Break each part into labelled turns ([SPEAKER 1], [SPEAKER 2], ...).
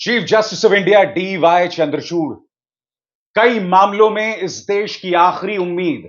[SPEAKER 1] Chief justice of India DY Chandrachud कई मामलों में इस देश की आखिरी उम्मीद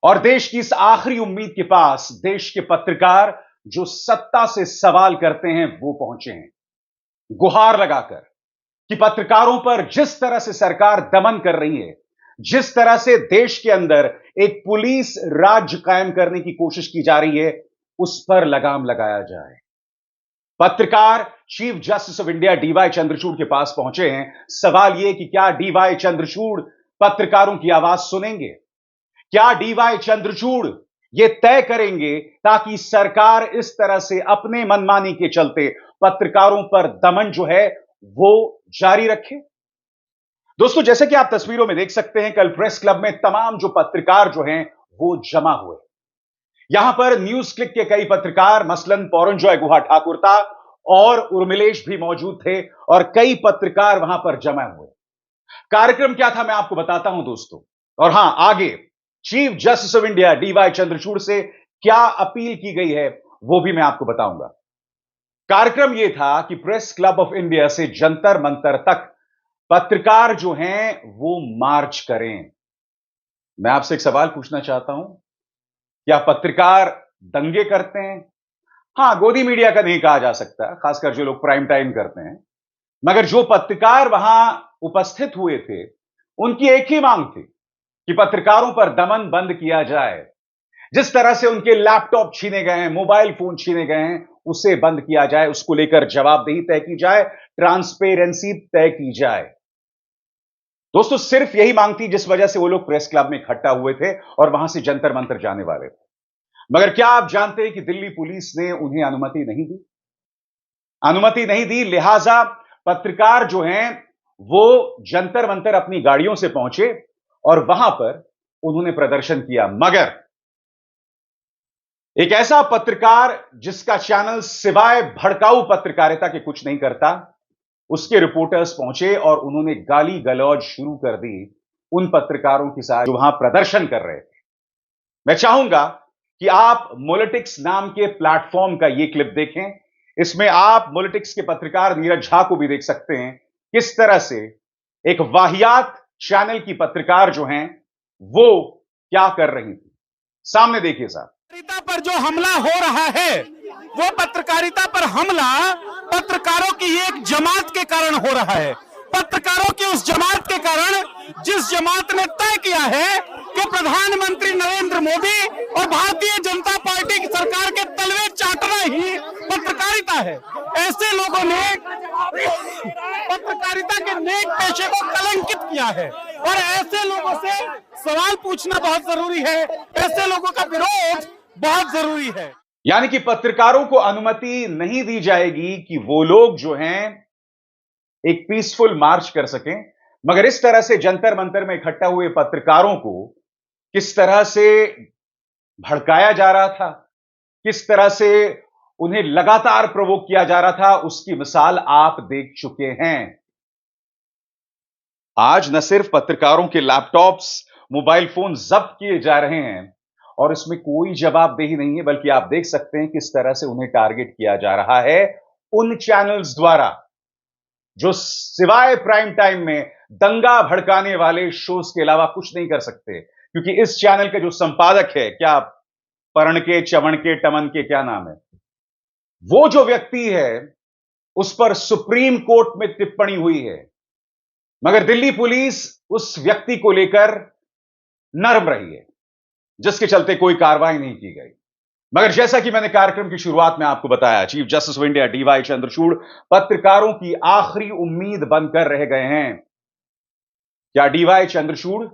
[SPEAKER 1] और देश की इस आखिरी उम्मीद के पास देश के पत्रकार जो सत्ता से सवाल करते हैं वो पहुंचे हैं गुहार लगाकर कि पत्रकारों पर जिस तरह से सरकार दमन कर रही है, जिस तरह से देश के अंदर एक पुलिस राज कायम करने की कोशिश की जा रही है, उस पर लगाम लगाया जाए। पत्रकार chief justice of India DY Chandrachud के पास पहुंचे हैं। सवाल यह कि क्या DY चंद्रचूड़ पत्रकारों की आवाज सुनेंगे? क्या DY चंद्रचूड़ यह तय करेंगे ताकि सरकार इस तरह से अपने मनमानी के चलते पत्रकारों पर दमन जो है वो जारी रखे? दोस्तों, जैसे कि आप तस्वीरों में देख सकते हैं, कल प्रेस क्लब में तमाम जो पत्रकार जो हैं वो जमा हुए। यहां पर न्यूज क्लिक के कई पत्रकार मसलन पौरंजॉय गुहा ठाकुर था और उर्मिलेश भी मौजूद थे और कई पत्रकार वहां पर जमा हुए। कार्यक्रम क्या था मैं आपको बताता हूं दोस्तों, और हां, आगे chief justice of India DY Chandrachud से क्या अपील की गई है वो भी मैं आपको बताऊंगा। कार्यक्रम यह था कि प्रेस क्लब ऑफ इंडिया से जंतर मंतर तक पत्रकार जो हैं वो मार्च करें। मैं आपसे एक सवाल पूछना चाहता हूं, क्या पत्रकार दंगे करते हैं? हां, गोदी मीडिया का नहीं कहा जा सकता, खासकर जो लोग प्राइम टाइम करते हैं, मगर जो पत्रकार वहां उपस्थित हुए थे उनकी एक ही मांग थी कि पत्रकारों पर दमन बंद किया जाए। जिस तरह से उनके लैपटॉप छीने गए हैं, मोबाइल फोन छीने गए हैं, उसे बंद किया जाए, उसको लेकर जवाबदेही तय की जाए, ट्रांसपेरेंसी तय की जाए। दोस्तों, सिर्फ यही मांग थी जिस वजह से वो लोग प्रेस क्लब में इकट्ठा हुए थे और वहां से जंतर मंतर जाने वाले थे। मगर क्या आप जानते हैं कि दिल्ली पुलिस ने उन्हें अनुमति नहीं दी? अनुमति नहीं दी, लिहाजा पत्रकार जो हैं वो जंतर मंतर अपनी गाड़ियों से पहुंचे और वहां पर उन्होंने प्रदर्शन किया। मगर एक ऐसा पत्रकार जिसका चैनल सिवाय भड़काऊ पत्रकारिता के कुछ नहीं करता, उसके रिपोर्टर्स पहुंचे और उन्होंने गाली गलौज शुरू कर दी उन पत्रकारों के साथ जो वहां प्रदर्शन कर रहे थे। मैं चाहूंगा कि आप मोलिटिक्स नाम के प्लेटफॉर्म का यह क्लिप देखें। इसमें आप मोलिटिक्स के पत्रकार नीरज झा को भी देख सकते हैं किस तरह से एक वाहियात चैनल की पत्रकार जो हैं वो क्या कर रही थी। सामने देखिए साहब।
[SPEAKER 2] पत्रकारिता पर जो हमला हो रहा है वो पत्रकारिता पर हमला पत्रकारों की एक जमात के कारण हो रहा है। पत्रकारों की उस जमात के कारण जिस जमात ने तय किया है कि प्रधानमंत्री नरेंद्र मोदी और भारतीय जनता पार्टी की सरकार के तलवे चाटना ही पत्रकारिता है। ऐसे लोगों ने पत्रकारिता के नेक पेशे को कलंकित किया है और ऐसे लोगों से सवाल पूछना बहुत जरूरी है, ऐसे लोगों का विरोध बहुत जरूरी है।
[SPEAKER 1] यानी कि पत्रकारों को अनुमति नहीं दी जाएगी कि वो लोग जो हैं एक पीसफुल मार्च कर सकें, मगर इस तरह से जंतर मंतर में इकट्ठा हुए पत्रकारों को किस तरह से भड़काया जा रहा था, किस तरह से उन्हें लगातार प्रोवोक किया जा रहा था, उसकी मिसाल आप देख चुके हैं। आज न सिर्फ पत्रकारों के लैपटॉप्स, मोबाइल फोन जब्त किए जा रहे हैं और इसमें कोई जवाबदेही नहीं है, बल्कि आप देख सकते हैं किस तरह से उन्हें टारगेट किया जा रहा है उन चैनल्स द्वारा जो सिवाय प्राइम टाइम में दंगा भड़काने वाले शोज के अलावा कुछ नहीं कर सकते। क्योंकि इस चैनल के जो संपादक है, क्या परण के, चवण के, टमन के, क्या नाम है, वो जो व्यक्ति है उस पर सुप्रीम कोर्ट में टिप्पणी हुई है, मगर दिल्ली पुलिस उस व्यक्ति को लेकर नर्म रही है, जिसके चलते कोई कार्रवाई नहीं की गई। मगर जैसा कि मैंने कार्यक्रम की शुरुआत में आपको बताया, chief justice of India DY Chandrachud पत्रकारों की आखिरी उम्मीद बनकर रह गए हैं। क्या DY चंद्रचूड़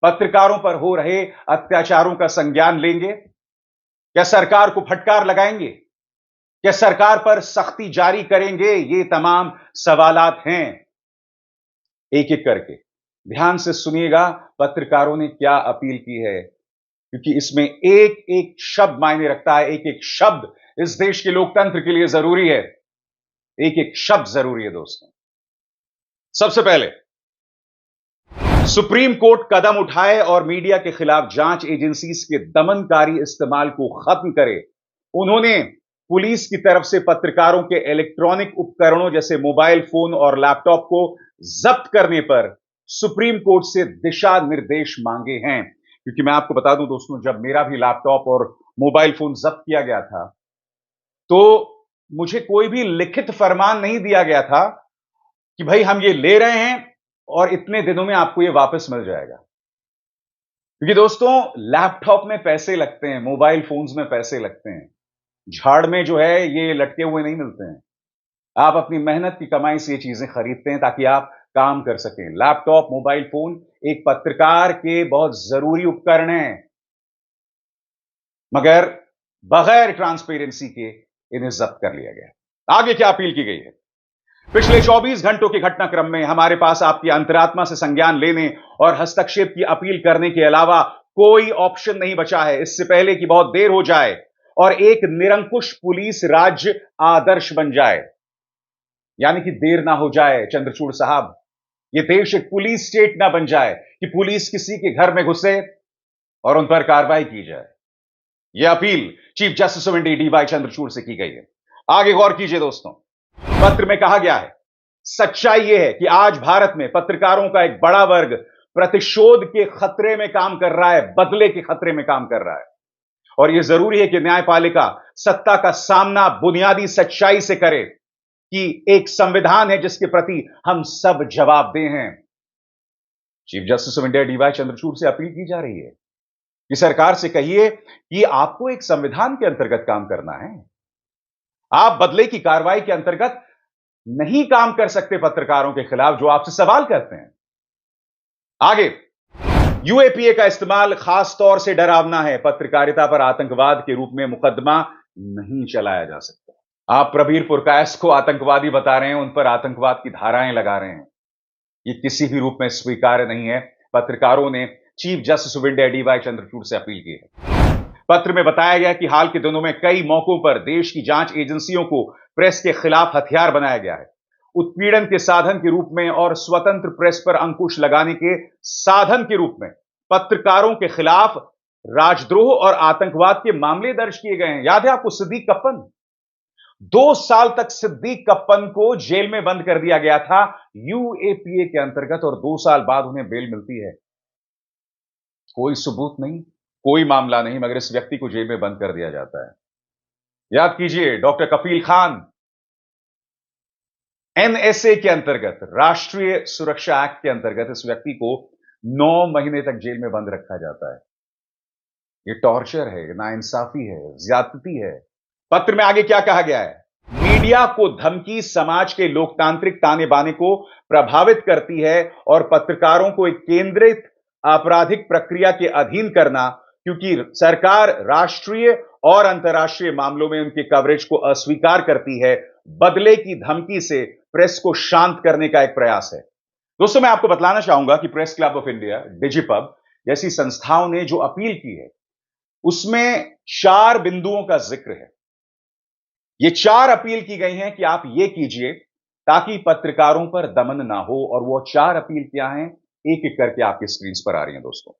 [SPEAKER 1] पत्रकारों पर हो रहे अत्याचारों का संज्ञान लेंगे? क्या सरकार को फटकार लगाएंगे? क्या सरकार पर सख्ती जारी करेंगे? ये तमाम सवालात हैं। एक एक करके ध्यान से सुनिएगा पत्रकारों ने क्या अपील की है, क्योंकि इसमें एक एक शब्द मायने रखता है। एक एक शब्द इस देश के लोकतंत्र के लिए जरूरी है। एक एक शब्द जरूरी है दोस्तों। सबसे पहले सुप्रीम कोर्ट कदम उठाए और मीडिया के खिलाफ जांच एजेंसीज के दमनकारी इस्तेमाल को खत्म करे। उन्होंने पुलिस की तरफ से पत्रकारों के इलेक्ट्रॉनिक उपकरणों जैसे मोबाइल फोन और लैपटॉप को जब्त करने पर सुप्रीम कोर्ट से दिशा निर्देश मांगे हैं। क्योंकि मैं आपको बता दूं दोस्तों, जब मेरा भी लैपटॉप और मोबाइल फोन जब्त किया गया था तो मुझे कोई भी लिखित फरमान नहीं दिया गया था कि भाई हम ये ले रहे हैं और इतने दिनों में आपको ये वापस मिल जाएगा। क्योंकि दोस्तों, लैपटॉप में पैसे लगते हैं, मोबाइल फोन्स में पैसे लगते हैं, झाड़ में जो है ये लटके हुए नहीं मिलते हैं। आप अपनी मेहनत की कमाई से ये चीजें खरीदते हैं ताकि आप काम कर सकें। लैपटॉप, मोबाइल फोन एक पत्रकार के बहुत जरूरी उपकरण हैं, मगर बगैर ट्रांसपेरेंसी के इन्हें जब्त कर लिया गया। आगे क्या अपील की गई है? पिछले 24 घंटों के घटनाक्रम में हमारे पास आपकी अंतरात्मा से संज्ञान लेने और हस्तक्षेप की अपील करने के अलावा कोई ऑप्शन नहीं बचा है। इससे पहले कि बहुत देर हो जाए और एक निरंकुश पुलिस राज्य आदर्श बन जाए, यानी कि देर ना हो जाए चंद्रचूड़ साहब, यह देश एक पुलिस स्टेट ना बन जाए कि पुलिस किसी के घर में घुसे और उन पर कार्रवाई की जाए। यह appeal chief justice of India D.Y.. Chandrachud से की गई है। आगे गौर कीजिए दोस्तों, पत्र में कहा गया है, सच्चाई यह है कि आज भारत में पत्रकारों का एक बड़ा वर्ग प्रतिशोध के खतरे में काम कर रहा है, बदले के खतरे में काम कर रहा है। और यह जरूरी है कि न्यायपालिका सत्ता का सामना बुनियादी सच्चाई से करे कि एक संविधान है जिसके प्रति हम सब जवाबदेह हैं। Chief justice of India D.Y.. Chandrachud से अपील की जा रही है कि सरकार से कहिए कि आपको एक संविधान के अंतर्गत काम करना है। आप बदले की कार्रवाई के अंतर्गत नहीं काम कर सकते पत्रकारों के खिलाफ जो आपसे सवाल करते हैं। आगे, यूएपीए का इस्तेमाल खास तौर से डरावना है। पत्रकारिता पर आतंकवाद के रूप में मुकदमा नहीं चलाया जा सकता। आप प्रबीर पुरकायस को आतंकवादी बता रहे हैं, उन पर आतंकवाद की धाराएं लगा रहे हैं। ये किसी भी रूप में स्वीकार्य नहीं है। पत्रकारों ने chief justice of India D.Y.. Chandrachud से अपील की है। पत्र में बताया गया कि हाल के दिनों में कई मौकों पर देश की जांच एजेंसियों को प्रेस के खिलाफ हथियार बनाया गया है। उत्पीड़न के साधन के रूप में और स्वतंत्र प्रेस पर अंकुश लगाने के साधन के रूप में पत्रकारों के खिलाफ राजद्रोह और आतंकवाद के मामले दर्ज किए गए हैं। याद है आपको सिद्दीक कप्पन? 2 साल तक सिद्दीक कप्पन को जेल में बंद कर दिया गया था यूएपीए के अंतर्गत, और 2 साल बाद उन्हें बेल मिलती है। कोई सबूत नहीं, कोई मामला नहीं, मगर इस व्यक्ति को जेल में बंद कर दिया जाता है। याद कीजिए, डॉक्टर कफील खान, एनएसए के अंतर्गत, राष्ट्रीय सुरक्षा एक्ट के अंतर्गत इस व्यक्ति को 9 महीने तक जेल में बंद रखा जाता है। यह टॉर्चर है, नाइंसाफी है, ज्यादती है। पत्र में आगे क्या कहा गया है? मीडिया को धमकी समाज के लोकतांत्रिक ताने बाने को प्रभावित करती है और पत्रकारों को एक केंद्रित आपराधिक प्रक्रिया के अधीन करना, क्योंकि सरकार राष्ट्रीय और अंतर्राष्ट्रीय मामलों में उनके कवरेज को अस्वीकार करती है, बदले की धमकी से प्रेस को शांत करने का एक प्रयास है। दोस्तों, मैं आपको बतलाना चाहूंगा कि प्रेस क्लब ऑफ इंडिया, डिजिपब जैसी संस्थाओं ने जो अपील की है उसमें 4 बिंदुओं का जिक्र है। ये 4 अपील की गई हैं कि आप ये कीजिए ताकि पत्रकारों पर दमन ना हो, और वो 4 अपील क्या हैं, एक एक करके आपकी स्क्रीन पर आ रही हैं। दोस्तों,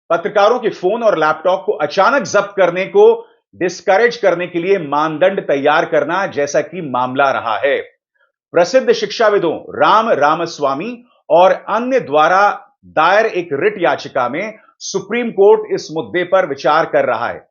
[SPEAKER 1] पत्रकारों के फोन और लैपटॉप को अचानक जब्त करने को डिस्करेज करने के लिए मानदंड तैयार करना, जैसा कि मामला रहा है। प्रसिद्ध शिक्षाविदों राम रामस्वामी और अन्य द्वारा दायर एक रिट याचिका में सुप्रीम कोर्ट इस मुद्दे पर विचार कर रहा है।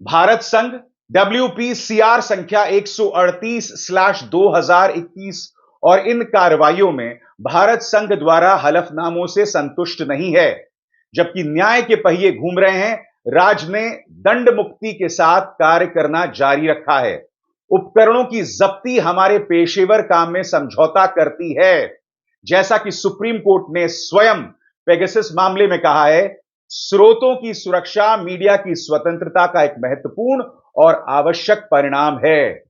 [SPEAKER 1] भारत संघ WPCR संख्या 138/2021 और इन कार्रवाइयों में भारत संघ द्वारा हलफनामों से संतुष्ट नहीं है। जबकि न्याय के पहिए घूम रहे हैं, राज्य ने दंड मुक्ति के साथ कार्य करना जारी रखा है। उपकरणों की जब्ती हमारे पेशेवर काम में समझौता करती है। जैसा कि सुप्रीम कोर्ट ने स्वयं पेगासस मामले में कहा है, स्रोतों की सुरक्षा मीडिया की स्वतंत्रता का एक महत्वपूर्ण और आवश्यक परिणाम है।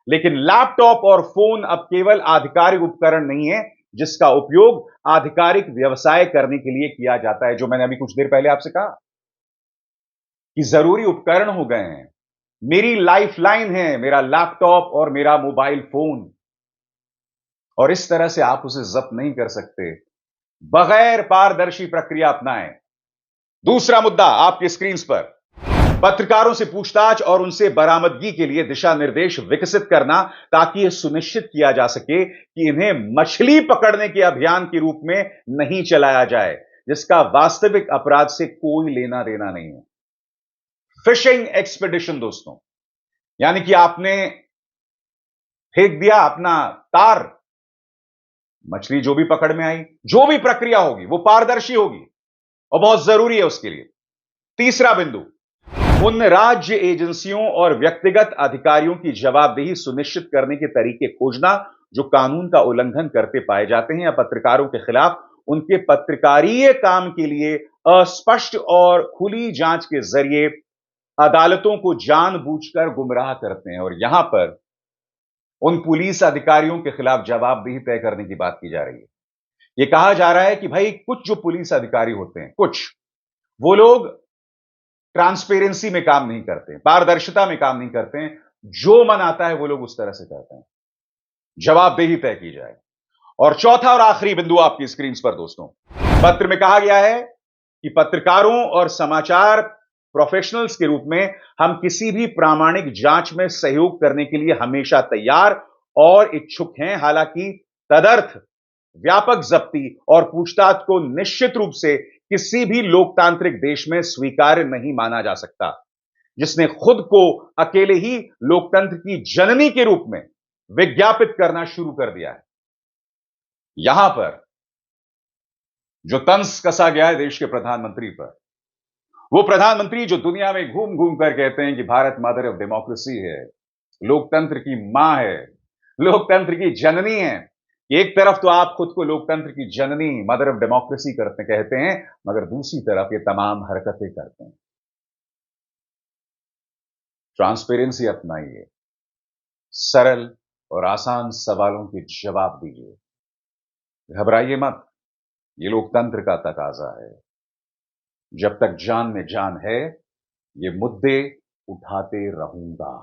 [SPEAKER 1] लेकिन लैपटॉप और फोन अब केवल आधिकारिक उपकरण नहीं है जिसका उपयोग आधिकारिक व्यवसाय करने के लिए किया जाता है। जो मैंने अभी कुछ देर पहले आपसे कहा कि जरूरी उपकरण हो गए हैं। मेरी लाइफलाइन है मेरा लैपटॉप और मेरा मोबाइल फोन, और इस तरह से आप उसे जब्त नहीं कर सकते बगैर पारदर्शी प्रक्रिया अपनाएं। दूसरा मुद्दा आपकी स्क्रीन पर, पत्रकारों से पूछताछ और उनसे बरामदगी के लिए दिशा निर्देश विकसित करना, ताकि यह सुनिश्चित किया जा सके कि इन्हें मछली पकड़ने के अभियान के रूप में नहीं चलाया जाए, जिसका वास्तविक अपराध से कोई लेना देना नहीं है। फिशिंग एक्सपेडिशन दोस्तों, यानी कि आपने फेंक दिया अपना तार, मछली जो भी पकड़ में आई, जो भी प्रक्रिया होगी वो पारदर्शी होगी और बहुत जरूरी है उसके लिए। तीसरा बिंदु, उन राज्य एजेंसियों और व्यक्तिगत अधिकारियों की जवाबदेही सुनिश्चित करने के तरीके खोजना जो कानून का उल्लंघन करते पाए जाते हैं या पत्रकारों के खिलाफ उनके पत्रकारीय काम के लिए अस्पष्ट और खुली जांच के जरिए अदालतों को जानबूझकर गुमराह करते हैं। और यहां पर उन पुलिस अधिकारियों के खिलाफ जवाबदेही तय करने की बात की जा रही है। यह कहा जा रहा है कि भाई कुछ जो पुलिस अधिकारी होते हैं, कुछ वो लोग ट्रांसपेरेंसी में काम नहीं करते, पारदर्शिता में काम नहीं करते हैं, जो मन आता है वो लोग उस तरह से करते हैं। जवाबदेही तय की जाए। और चौथा और आखिरी बिंदु आपकी स्क्रीन पर दोस्तों, पत्र में कहा गया है कि पत्रकारों और समाचार प्रोफेशनल्स के रूप में हम किसी भी प्रामाणिक जांच में सहयोग करने के लिए हमेशा तैयार और इच्छुक हैं। हालांकि तदर्थ व्यापक जब्ती और पूछताछ को निश्चित रूप से किसी भी लोकतांत्रिक देश में स्वीकार्य नहीं माना जा सकता, जिसने खुद को अकेले ही लोकतंत्र की जननी के रूप में विज्ञापित करना शुरू कर दिया है। यहां पर जो तंज कसा गया है देश के प्रधानमंत्री पर, वो प्रधानमंत्री जो दुनिया में घूम घूम कर कहते हैं कि भारत मदर ऑफ डेमोक्रेसी है, लोकतंत्र की मां है, लोकतंत्र की जननी है। एक तरफ तो आप खुद को लोकतंत्र की जननी, मदर ऑफ डेमोक्रेसी कहते हैं, मगर दूसरी तरफ ये तमाम हरकतें करते हैं। ट्रांसपेरेंसी अपनाइए, सरल और आसान सवालों के जवाब दीजिए, घबराइए मत, ये लोकतंत्र का तकाजा है। जब तक जान में जान है, ये मुद्दे उठाते रहूंगा।